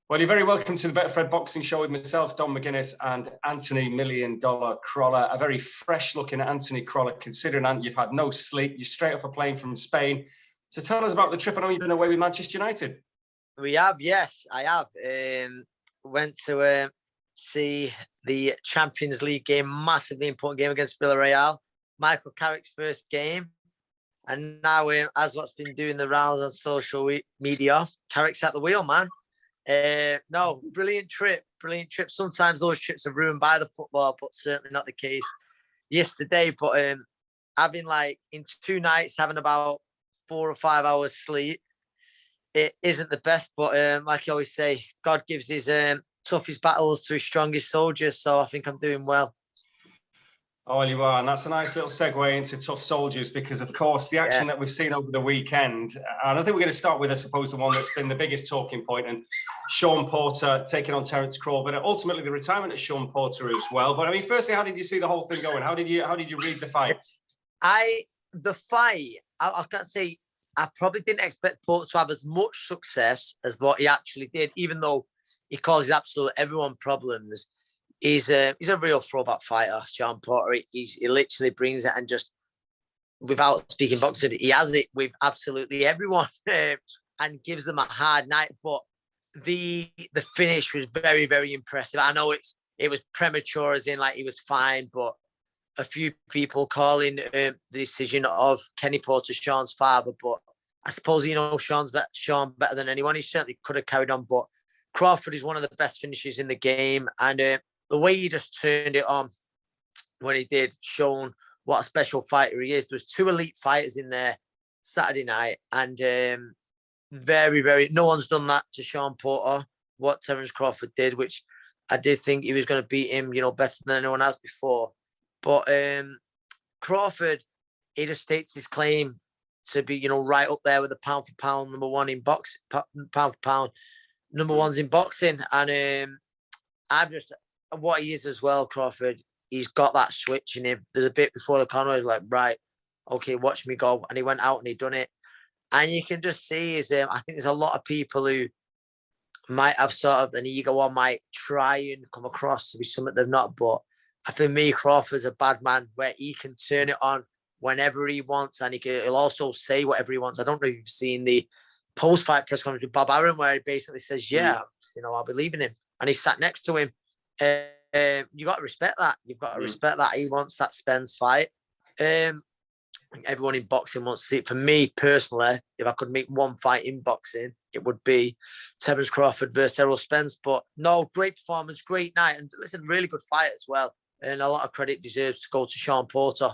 Well, you're very welcome to the Betfred Boxing Show with myself, Don McGuinness, and Anthony $1 Million Crolla. A very fresh-looking Anthony Crolla, considering you've had no sleep. You're straight off a plane from Spain. So tell us about the trip. I know you've been away with Manchester United. We have, yes, I have. Went to see the Champions League game, massively important game against Villarreal. Michael Carrick's first game. And now, as what's been doing the rounds on social media, Carrick's at the wheel, man. No, brilliant trip. Sometimes those trips are ruined by the football, but certainly not the case yesterday. But I've been in 2 nights having about 4 or 5 hours sleep. It isn't the best, but like I always say, God gives his toughest battles to his strongest soldiers. So I think I'm doing well. Oh, well, you are. And that's a nice little segue into tough soldiers, because, of course, the action that we've seen over the weekend, and I think we're going to start with, I suppose, the one that's been the biggest talking point, and Shawn Porter taking on Terence Crawford, and ultimately the retirement of Shawn Porter as well. But I mean, firstly, how did you see the whole thing going? How did you read the fight? I can't say I probably didn't expect Porter to have as much success as what he actually did, even though he causes absolutely everyone problems. He's a real throwback fighter, Shawn Porter. He literally brings it, and just without speaking boxing, he has it with absolutely everyone and gives them a hard night. But the finish was very, very impressive. I know it was premature, as in he was fine, but a few people calling the decision of Kenny Porter, Shawn's father. But I suppose Shawn better than anyone. He certainly could have carried on, but Crawford is one of the best finishers in the game, and the way he just turned it on when he did, shown what a special fighter he is. There was 2 elite fighters in there Saturday night, and very, very, no one's done that to Shawn Porter, what Terence Crawford did, which I did think he was going to beat him, better than anyone else before. But Crawford, he just states his claim to be, right up there with the pound for pound number one in boxing, pound for pound number ones in boxing. And what he is as well, Crawford, he's got that switch in him. There's a bit before the corner, he's like, right, okay, watch me go. And he went out and he done it. And you can just see, I think there's a lot of people who might have sort of an ego or might try and come across to be something they're not. But for me, Crawford's a bad man, where he can turn it on whenever he wants, and he'll also say whatever he wants. I don't know if you've seen the post-fight press conference with Bob Arum, where he basically says, I'll be leaving him. And he sat next to him. You got to respect that. You've got to respect that. He wants that Spence fight. Everyone in boxing wants to see it. For me personally, if I could make one fight in boxing, it would be Terence Crawford versus Errol Spence. But no, great performance, great night, and listen, really good fight as well. And a lot of credit deserves to go to Shawn Porter,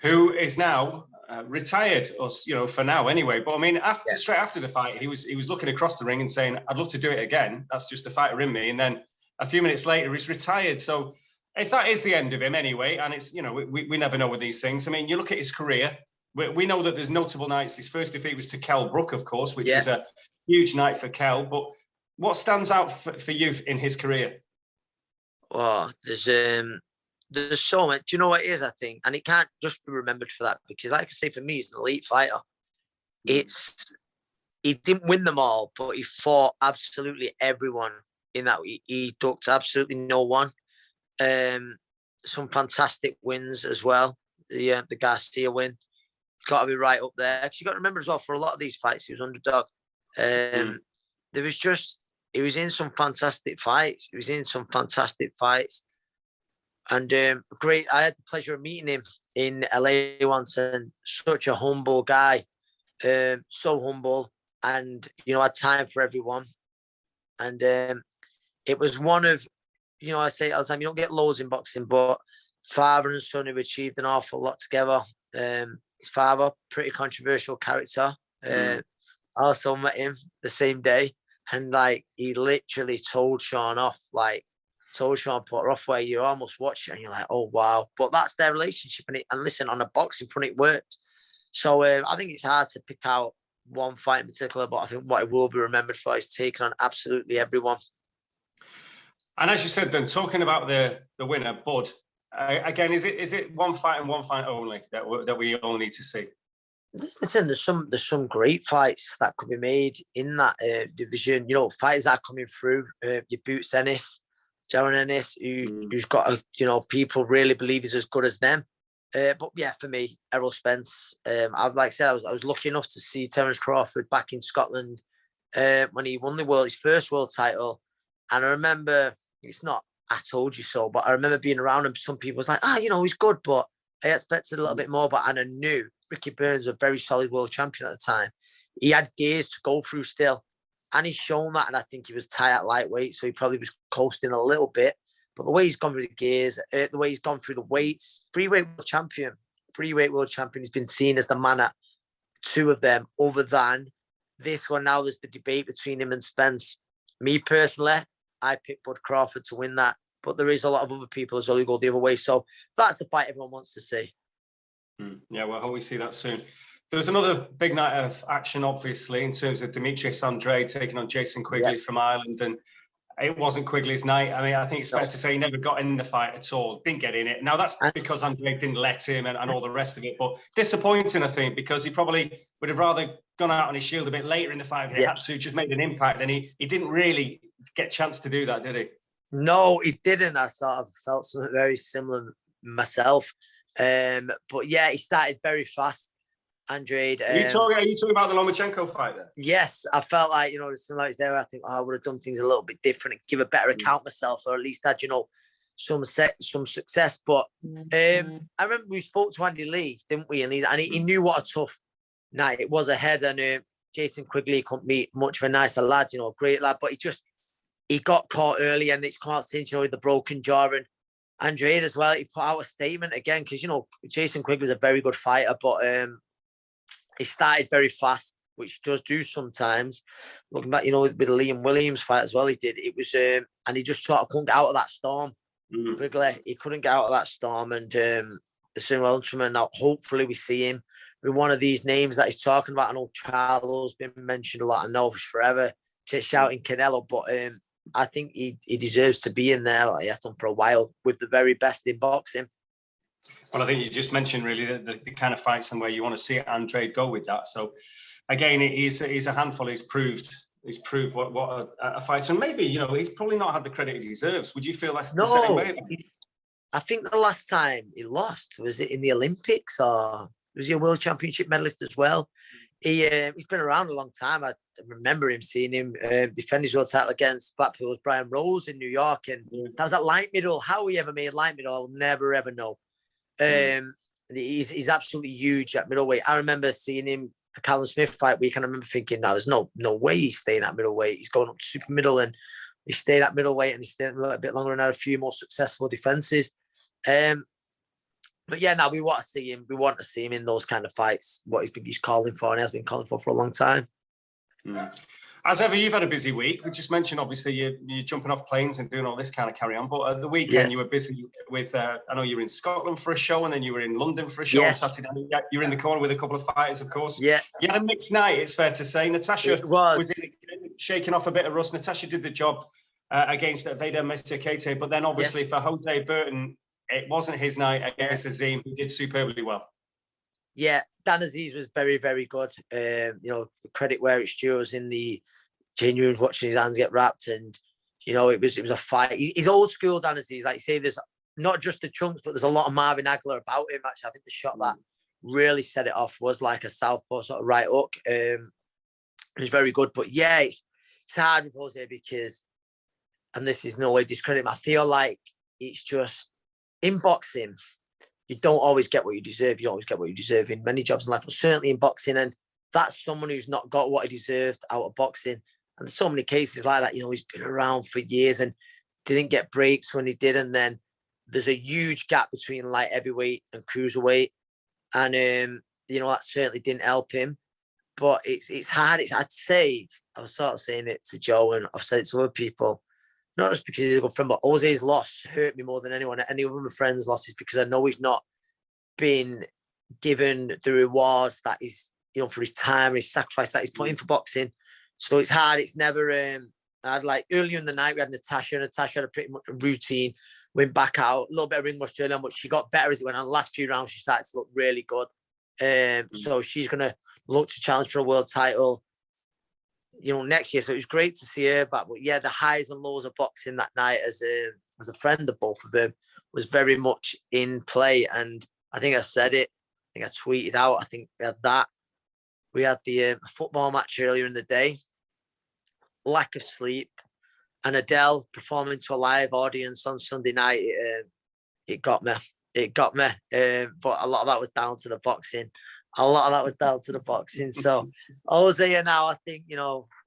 who is now retired, or for now anyway. But I mean, straight after the fight, he was looking across the ring and saying, "I'd love to do it again. That's just the fighter in me." And then a few minutes later, he's retired. So if that is the end of him anyway, and it's we never know with these things. I mean, you look at his career. We know that there's notable nights. His first defeat was to Kell Brook, of course, which was a huge night for Kell. But what stands out for you in his career? Well, there's so much. Do you know what it is, I think? And it can't just be remembered for that, because like I say, for me, he's an elite fighter. He didn't win them all, but he fought absolutely everyone in that. He ducked absolutely no one. Some fantastic wins as well. The Garcia win, got to be right up there. Because you got to remember as well, for a lot of these fights, he was underdog. He was in some fantastic fights. And great. I had the pleasure of meeting him in LA once, and such a humble guy, so humble, and had time for everyone. And it was one of, I say all the time, you don't get loads in boxing, but father and son have achieved an awful lot together. His father, pretty controversial character. I also met him the same day, and he literally told Shawn Porter off, where you almost watch it and you're like, oh wow. But that's their relationship, and listen, on a boxing front, it worked. So I think it's hard to pick out one fight in particular, but I think what it will be remembered for is taking on absolutely everyone. And as you said, then, talking about the winner, Bud, again, is it one fight and one fight only that we all need to see? Listen, there's some great fights that could be made in that division. You know, fighters that are coming through. Your Boots Ennis, Jaron Ennis, who's got people really believe he's as good as them. But yeah, for me, Errol Spence. I've like I said, I was lucky enough to see Terence Crawford back in Scotland when he won his first world title, and I remember it's not I told you so, but I remember being around him. Some people was like, he's good, but I expected a little bit more. And I knew Ricky Burns was a very solid world champion at the time. He had gears to go through still, and he's shown that. And I think he was tight at lightweight, so he probably was coasting a little bit. But the way he's gone through the gears, the way he's gone through the weights, freeweight world champion, he's been seen as the man at two of them, other than this one. Now there's the debate between him and Spence. Me personally, I picked Bud Crawford to win that, but there is a lot of other people as well who go the other way. So that's the fight everyone wants to see. Yeah, well, I hope we see that soon. There was another big night of action, obviously, in terms of Demetrius Andrade taking on Jason Quigley from Ireland, and it wasn't Quigley's night. I mean, I think it's fair to say he never got in the fight at all, didn't get in it. Now, that's because Andrade didn't let him and all the rest of it, but disappointing, I think, because he probably would have rather gone out on his shield a bit later in the fight if he had to, just made an impact, and he didn't really get a chance to do that, did he? No, he didn't. I sort of felt something very similar myself. But yeah, he started very fast. Andrade. Are you talking about the Lomachenko fight there? Yes, I felt like, there's some nights there I think, I would have done things a little bit different and give a better account myself, or at least had, some success. But I remember we spoke to Andy Lee, didn't we? And he knew what a tough night it was ahead. And Jason Quigley couldn't meet much of a nicer lad, great lad. But he got caught early, and it's come out since, with the broken jaw. And Andrade as well, he put out a statement again, because, Jason Quigley's a very good fighter, but he started very fast, which he does do sometimes. Looking back, with the Liam Williams fight as well, he did. It was, and he just sort of couldn't get out of that storm. Quigley, he couldn't get out of that storm. And the Welterman, now hopefully we see him with one of these names that he's talking about. I know Charlo's been mentioned a lot. I know forever shouting Canelo, but I think he deserves to be in there, like he has done for a while, with the very best in boxing. Well, I think you just mentioned really the kind of fights and where you want to see Andrade go with that. So again, he's a handful. He's proved what a fighter. And maybe, he's probably not had the credit he deserves. Would you feel that's the same way? I think the last time he lost, was it in the Olympics, or was he a world championship medalist as well? He's been around a long time. I remember seeing him defend his world title against Blackpool's Brian Rose in New York. And that was at light middle. How he ever made light middle, I'll never, ever know. He's absolutely huge at middleweight. I remember seeing him the Callum Smith fight week, and I remember thinking, no, there's no way he's staying at middleweight. He's going up to super middle, and he stayed at middleweight, and he stayed a little bit longer and had a few more successful defenses. But yeah, now we want to see him. We want to see him in those kind of fights. What he's calling for, and he has been calling for a long time. As ever, you've had a busy week. We just mentioned, obviously, you're jumping off planes and doing all this kind of carry on. But at the weekend, you were busy with, I know you were in Scotland for a show, and then you were in London for a show on Saturday. You were in the corner with a couple of fighters, of course. Yeah. You had a mixed night, it's fair to say. Natasha was shaking off a bit of rust. Natasha did the job against Vader Mesiakete. But then, obviously, for Jose Burton, it wasn't his night against Azim, who did superbly well. Yeah, Dan Aziz was very, very good. Credit where it's due. Was in the genuine watching his hands get wrapped, and it was a fight. He's old school, Dan Aziz. Like you say, there's not just the chunks, but there's a lot of Marvin Hagler about him. Actually, I think the shot that really set it off was like a southpaw sort of right hook. It was very good, but yeah, it's hard with Jose because, and this is no way discredit him, I feel like it's just in boxing, you don't always get what you deserve. You don't always get what you deserve in many jobs in life, but certainly in boxing. And that's someone who's not got what he deserved out of boxing. And there's so many cases like that. He's been around for years and didn't get breaks when he did. And then there's a huge gap between light heavyweight and cruiserweight. And, that certainly didn't help him. But it's hard. I'd say, I was sort of saying it to Joe, and I've said it to other people, not just because he's a good friend, but Jose's loss hurt me more than anyone. Any of my friends' losses, because I know he's not been given the rewards that he's, for his time and his sacrifice that he's put in for boxing. So it's hard. It's never. I'd like earlier in the night we had Natasha. Natasha had a pretty much a routine. Went back out a little bit of ring rust early on, but she got better as it went on. The last few rounds she started to look really good. So she's going to look to challenge for a world title, next year. So it was great to see her back. But yeah, the highs and lows of boxing that night as a friend of both of them was very much in play. And I think I said it. I think I tweeted out. I think we had that. We had the football match earlier in the day. Lack of sleep. And Adele performing to a live audience on Sunday night. It got me. It got me. But a lot of that was down to the boxing. So Jose now, I think,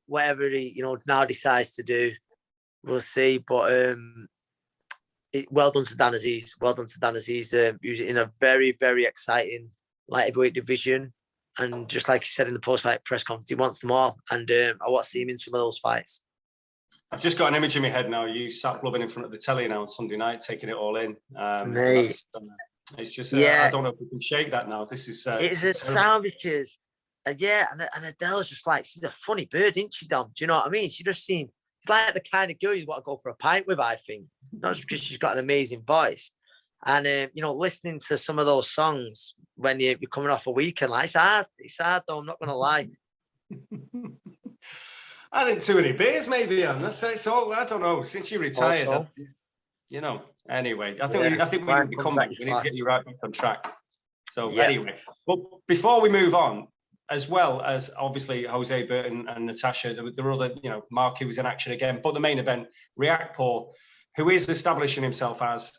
whatever he, now decides to do, we'll see. But well done to Dan Aziz. Well done to Dan Aziz. He's in a very, very exciting light heavyweight division. And just like he said in the post-fight press conference, he wants them all. And I want to see him in some of those fights. I've just got an image in my head now. You sat blubbing in front of the telly now on Sunday night, taking it all in. It's just, I don't know if we can shake that now. This is... it's a sound because, and Adele's just like, she's a funny bird, isn't she, Dom? Do you know what I mean? She just seems, she's like the kind of girl you want to go for a pint with, I think. Not just because she's got an amazing voice. And, listening to some of those songs when you're coming off a weekend, like, it's hard though, I'm not going to lie. I didn't too many beers, maybe, and it's all. I don't know. Since you retired, Anyway, I think we need to come back. We need to get you right back on track. So anyway, but before we move on, as well as obviously Jose Burton and Natasha, there were other, Mark who was in action again. But the main event, Riakporhe, who is establishing himself as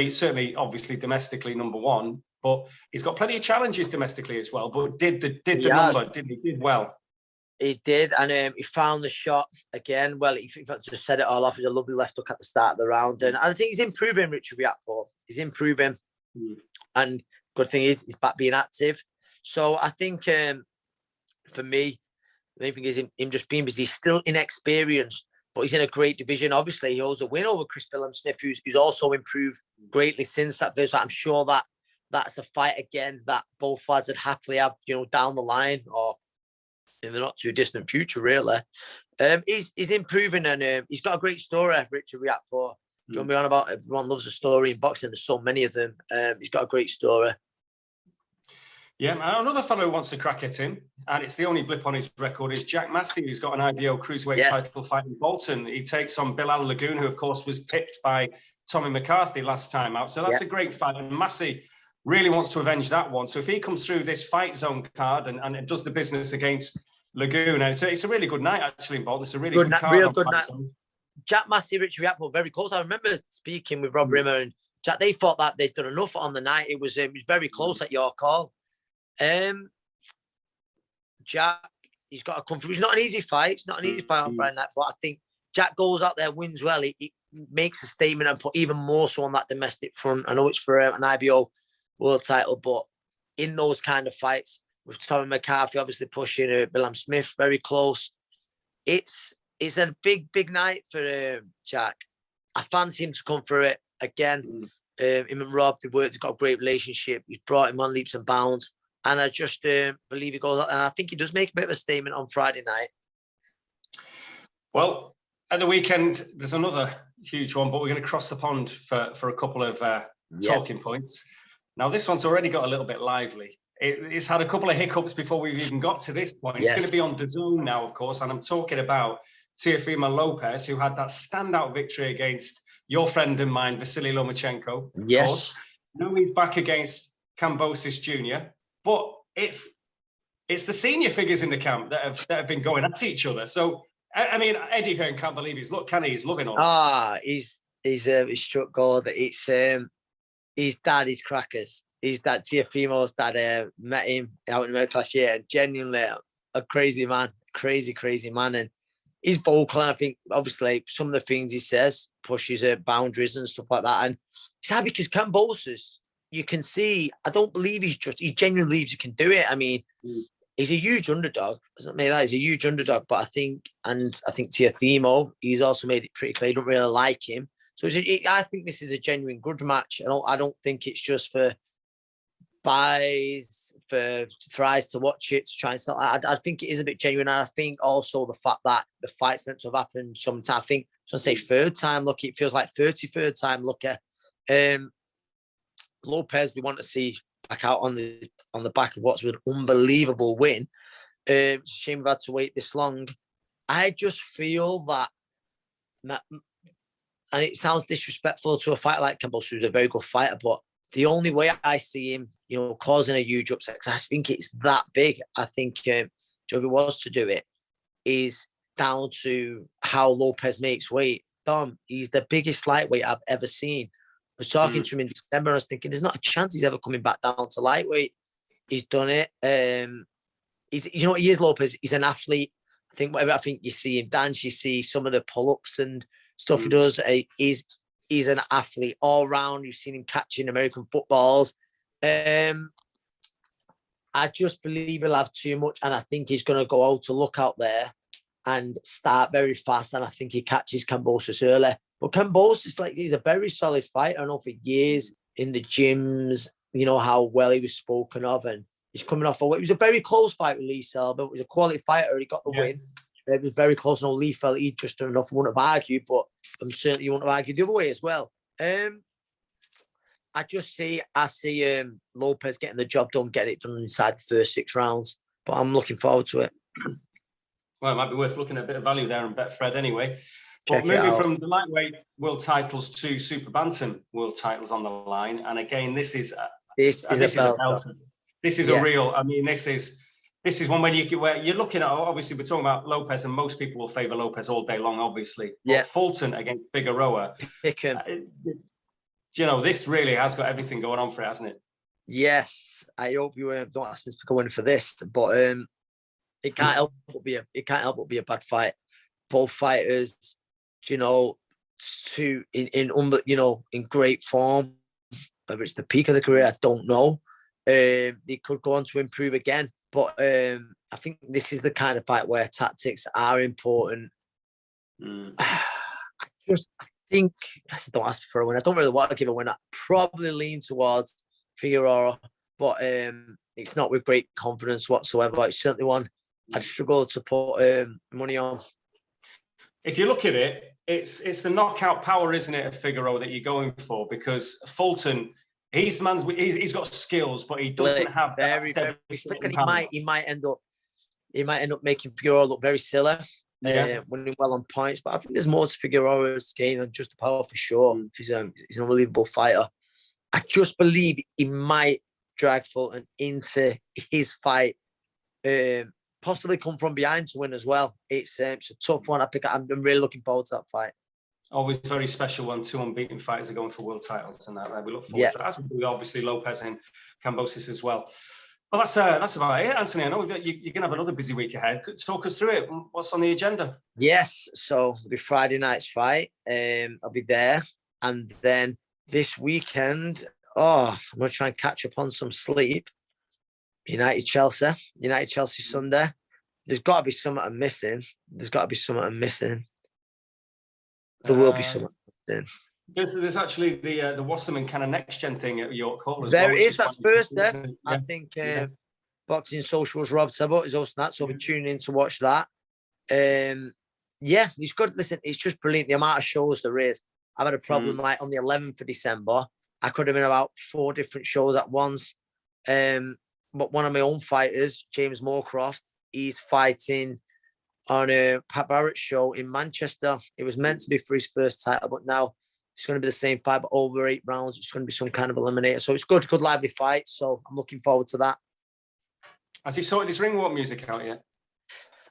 certainly obviously domestically number one, but he's got plenty of challenges domestically as well. But did the number, didn't he? Did well. He did, and he found the shot again. Well, he just set it all off. It was a lovely left hook at the start of the round. And I think he's improving, Richard Riakporhe. He's improving. And good thing is, he's back being active. So I think, for me, the main thing is him just being busy. He's still inexperienced, but he's in a great division. Obviously, he owes a win over Chris Billam-Smith, who's also improved greatly since that first fight. I'm sure that's a fight, again, that both lads would happily have, down the line or in the not too distant future, really. He's improving, and he's got a great story, Richard Riakporhe. Don't be on about everyone loves a story in boxing. There's so many of them. He's got a great story. Yeah, another fellow who wants to crack at him, and it's the only blip on his record, is Jack Massey, who's got an IBO cruiserweight title fight in Fulton. He takes on Bilal Lagoon, who of course was pipped by Tommy McCarthy last time out. So that's a great fight, and Massey really wants to avenge that one. So if he comes through this fight zone card and does the business against Lagoon, and it's a really good night actually in Bolton. It's a really good card. Real good night. Jack Massey, Richard Riakporhe, very close. I remember speaking with Rob Rimmer and Jack. They thought that they'd done enough on the night. It was very close at your call. Jack, he's got to come through. It's not an easy fight. It's not an easy fight on Friday night, but I think Jack goes out there, wins well. He makes a statement and put even more so on that domestic front. I know it's for an IBO world title, but in those kind of fights, with Tommy McCarthy obviously pushing Billam-Smith very close. It's a big night for Jack. I fancy him to come for it again. Him and Rob, they've got a great relationship. He's brought him on leaps and bounds. And I just believe he goes out. And I think he does make a bit of a statement on Friday night. Well, at the weekend, there's another huge one, but we're going to cross the pond for a couple of talking points. Now, this one's already got a little bit lively. It's had a couple of hiccups before we've even got to this point. It's going to be on DAZN now, of course, and I'm talking about Teofimo Lopez, who had that standout victory against your friend and mine, Vasily Lomachenko. Yes. Now he's back against Kambosos Jr., but it's the senior figures in the camp that have been going at each other. So, I mean, Eddie Hearn can't believe he's loving all. He's struck gold. It's his dad is crackers. His dad, Teofimo's dad, met him out in America last year, and genuinely a crazy man, crazy man. And he's vocal, and I think obviously some of the things he says pushes boundaries and stuff like that. And it's happy because Kambosos, you can see, I don't believe he genuinely believes he can do it. I mean, he's a huge underdog. Doesn't mean that he's a huge underdog, but I think Teofimo, he's also made it pretty clear he don't really like him. So I think this is a genuine good match. I don't think it's just for buys, for eyes to watch it, to try and sell. I think it is a bit genuine. And I think also the fact that the fight's meant to have happened sometime. I think I was going to say third time lucky. It feels like 33rd time lucky. Lopez, we want to see back out on the back of what's an unbelievable win. It's a shame we've had to wait this long. I just feel that, and it sounds disrespectful to a fighter like Kambosos, who's a very good fighter, but the only way I see him, causing a huge upset, because I think it's that big. I think if he was to do it, is down to how Lopez makes weight. Dom, he's the biggest lightweight I've ever seen. I was talking to him in December, and I was thinking, there's not a chance he's ever coming back down to lightweight. He's done it. He is Lopez. He's an athlete. I think you see him dance, you see some of the pull-ups and stuff he does. He's an athlete all round. You've seen him catching American footballs. I just believe he'll have too much, and I think he's going to go out to look out there and start very fast, and I think he catches Kambosos early. But Kambosos, he's a very solid fighter. I know for years in the gyms, how well he was spoken of, and he's coming off it was a very close fight with Lee Selby. It was a quality fighter. He got the win. It was very close. No, Lee felt he'd just done enough. Wouldn't have argued, but I'm certain you wouldn't have argued the other way as well. I see Lopez getting the job done, getting it done inside the first 6 rounds. But I'm looking forward to it. Well, it might be worth looking at a bit of value there on Betfred anyway. But moving from the lightweight world titles to super bantam world titles on the line, and again, this is a belter. This is a real. I mean, this is one where you're looking at. Obviously, we're talking about Lopez, and most people will favour Lopez all day long. Obviously, but Fulton against Figueroa. Pick him. This really has got everything going on for it, hasn't it? Yes. I hope you don't ask me to pick a winner for this, but it can't help but be a bad fight. Both fighters, in great form. Whether it's the peak of the career, I don't know. They could go on to improve again, but I think this is the kind of fight where tactics are important. I think, don't ask me for a win. I don't really want to give a win. I probably lean towards Figueroa, but it's not with great confidence whatsoever. It's certainly one I'd struggle to put money on. If you look at it, it's the knockout power, isn't it, of Figueroa that you're going for? Because Fulton, he's got skills, but he doesn't have very slick, and he might end up making Figueroa look very silly. Winning well on points, but I think there's more to Figueroa's game than just the power for sure. He's an unbelievable fighter. I just believe he might drag Fulton into his fight, possibly come from behind to win as well. It's a tough one. I'm really looking forward to that fight. Always very special when 2 unbeaten fighters are going for world titles, and that we look forward to that. As we do, obviously, Lopez and Kambosos as well. Well, that's about it, Anthony. I know you're going to have another busy week ahead. Talk us through it. What's on the agenda? Yes, so it'll be Friday night's fight. I'll be there. And then this weekend, I'm going to try and catch up on some sleep. United-Chelsea Sunday. There's got to be something I'm missing. There will be something missing. There's actually the Wasserman kind of next gen thing at York Hall. There is. That's Thursday. I think Boxing Socials Rob Tabot is hosting that, so I'll be tuning in to watch that. He's good. Listen, it's just brilliant the amount of shows there is. I've had a problem like on the 11th of December. I could have been about 4 different shows at once. But one of my own fighters, James Moorcroft, he's fighting on a Pat Barrett's show in Manchester. It was meant to be for his first title, but now it's going to be the same fight, but over 8 rounds. It's going to be some kind of eliminator. So it's good lively fight. So I'm looking forward to that. Has he sorted his ring walk music out yet?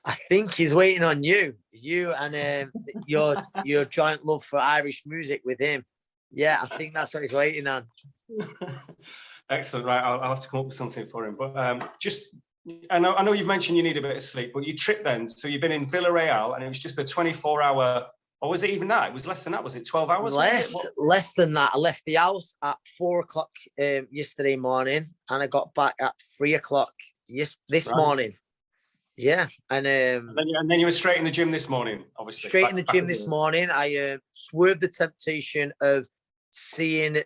I think he's waiting on you and your joint love for Irish music with him. Yeah, I think that's what he's waiting on. Excellent. Right, I'll have to come up with something for him. But I know you've mentioned you need a bit of sleep, but you tripped then. So you've been in Villarreal, and it was just a 24-hour. Or was it even that? It was less than that. Was it 12 hours? Less than that. I left the house at 4:00 yesterday morning, and I got back at 3:00 this morning. Yeah, and then you were straight in the gym this morning, obviously. Straight in the gym this morning. I swerved the temptation of seeing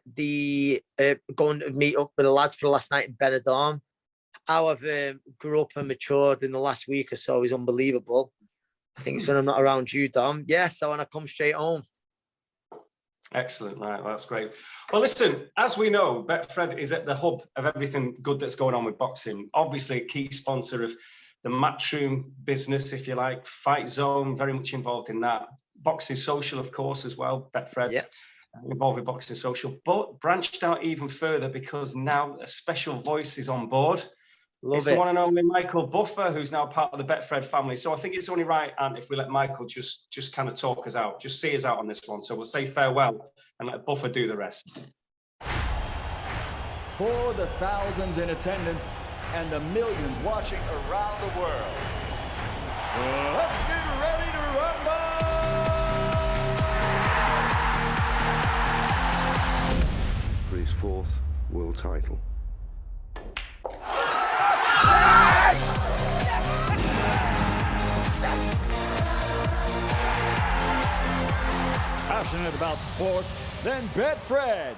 going to meet up with the lads for the last night in Benidorm. How I've grew up and matured in the last week or so is unbelievable. I think it's when I'm not around you, Dom. Yeah, so when I come straight home. Excellent. Right. That's great. Well, listen, as we know, Betfred is at the hub of everything good that's going on with boxing. Obviously, a key sponsor of the Matchroom business, if you like. Fight Zone, very much involved in that. Boxing Social, of course, as well. Betfred, involved with Boxing Social, but branched out even further because now a special voice is on board. It's the one and only Michael Buffer, who's now part of the Betfred family. So I think it's only right, Ant, if we let Michael just kind of talk us out, just see us out on this one. So we'll say farewell and let Buffer do the rest. For the thousands in attendance and the millions watching around the world, let's get ready to rumble! For his 4th world title. Passionate about sport? Then Betfred.